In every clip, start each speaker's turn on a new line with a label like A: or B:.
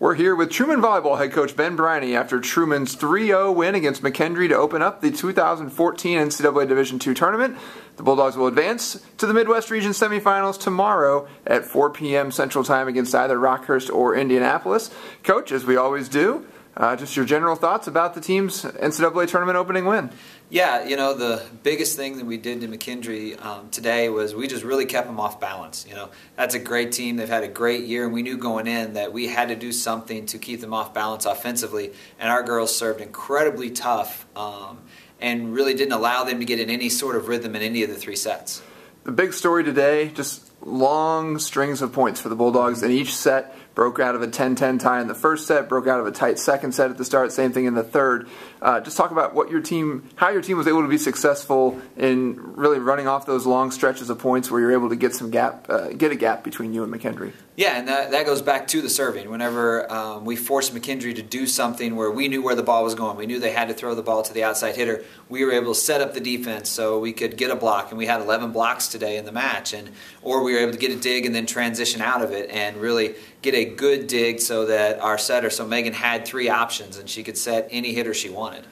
A: We're here with Truman Volleyball head coach Ben Briney after Truman's 3-0 win against McKendree to open up the 2014 NCAA Division II tournament. The Bulldogs will advance to the Midwest region semifinals tomorrow at 4 p.m. Central Time against either Rockhurst or Indianapolis. Coach, as we always do, just your general thoughts about the team's NCAA tournament opening win.
B: Yeah, you know, the biggest thing that we did to McKendree today was we just really kept them off balance. You know, that's a great team. They've had a great year, and we knew going in that we had to do something to keep them off balance offensively, and our girls served incredibly tough and really didn't allow them to get in any sort of rhythm in any of the three sets.
A: The big story today, just long strings of points for the Bulldogs in each set. Broke out of a 10-10 tie in the first set, broke out of a tight second set at the start, same thing in the third. Just talk about what how your team was able to be successful in really running off those long stretches of points where you're able to get some get a gap between you and McKendree.
B: Yeah, and that goes back to the serving. Whenever we forced McKendree to do something where we knew where the ball was going, we knew they had to throw the ball to the outside hitter, we were able to set up the defense so we could get a block, and we had 11 blocks today in the match, or we were able to get a dig and then transition out of it and really get a good dig so that our setter, so Megan had 3 options and she could set any hitter she wanted.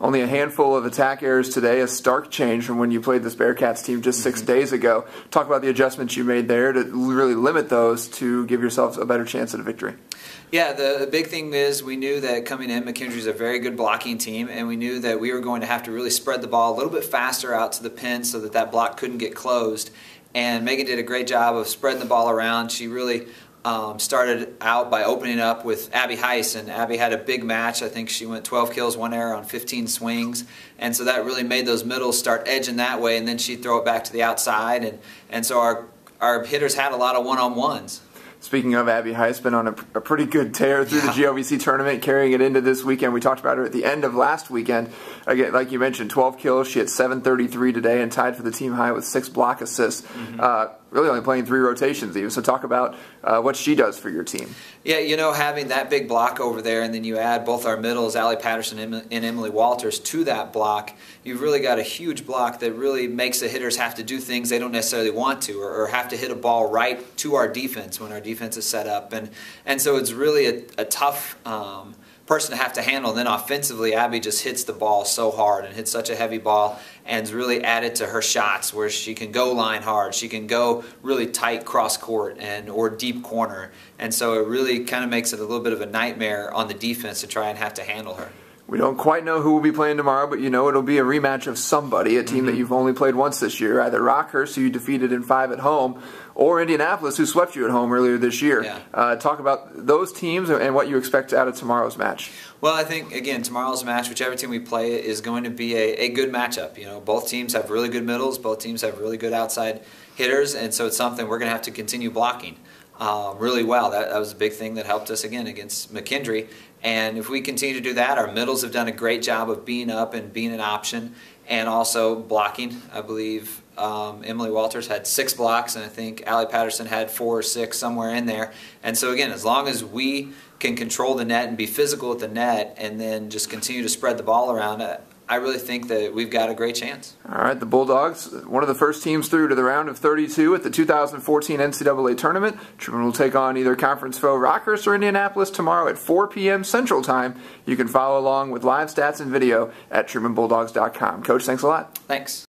A: Only a handful of attack errors today, a stark change from when you played this Bearcats team just 6 days ago. Talk about the adjustments you made there to really limit those to give yourselves a better chance at a victory.
B: Yeah, the big thing is we knew that coming in, McKendree is a very good blocking team, and we knew that we were going to have to really spread the ball a little bit faster out to the pin so that that block couldn't get closed. And Megan did a great job of spreading the ball around. She really started out by opening up with Abby Heiss, and Abby had a big match. I think she went 12 kills, 1 error on 15 swings, and so that really made those middles start edging that way, and then she'd throw it back to the outside, and so our hitters had a lot of one-on-ones.
A: Speaking of Abby Heiss, been on a pretty good tear through the GLVC tournament, carrying it into this weekend. We talked about her at the end of last weekend. Again, like you mentioned, 12 kills. She had 733 today and tied for the team high with 6 block assists. Really only playing 3 rotations even. So talk about what she does for your team.
B: Yeah, you know, having that big block over there, and then you add both our middles, Allie Patterson and Emily Walters, to that block, you've really got a huge block that really makes the hitters have to do things they don't necessarily want to, or have to hit a ball right to our defense when our defense is set up. And so it's really a tough person to have to handle. And then offensively, Abby just hits the ball so hard and hits such a heavy ball, and it's really added to her shots where she can go line hard, she can go really tight cross court or deep corner, and so it really kind of makes it a little bit of a nightmare on the defense to try and have to handle her.
A: We don't quite know who will be playing tomorrow, but you know it'll be a rematch of somebody, a team that you've only played once this year, either Rockhurst, who you defeated in 5 at home, or Indianapolis, who swept you at home earlier this year. Talk about those teams and what you expect out of tomorrow's match.
B: Well, I think, again, tomorrow's match, whichever team we play, is going to be a good matchup. You know, both teams have really good middles, both teams have really good outside hitters, and so it's something we're going to have to continue blocking really well. That was a big thing that helped us, again, against McKendree. And if we continue to do that, our middles have done a great job of being up and being an option, and also blocking. I believe Emily Walters had 6 blocks, and I think Allie Patterson had 4 or 6, somewhere in there. And so again, as long as we can control the net and be physical at the net and then just continue to spread the ball around, I really think that we've got a great chance.
A: All right, the Bulldogs, one of the first teams through to the round of 32 at the 2014 NCAA tournament. Truman will take on either conference foe Rockhurst or Indianapolis tomorrow at 4 p.m. Central Time. You can follow along with live stats and video at TrumanBulldogs.com. Coach, thanks a lot.
B: Thanks.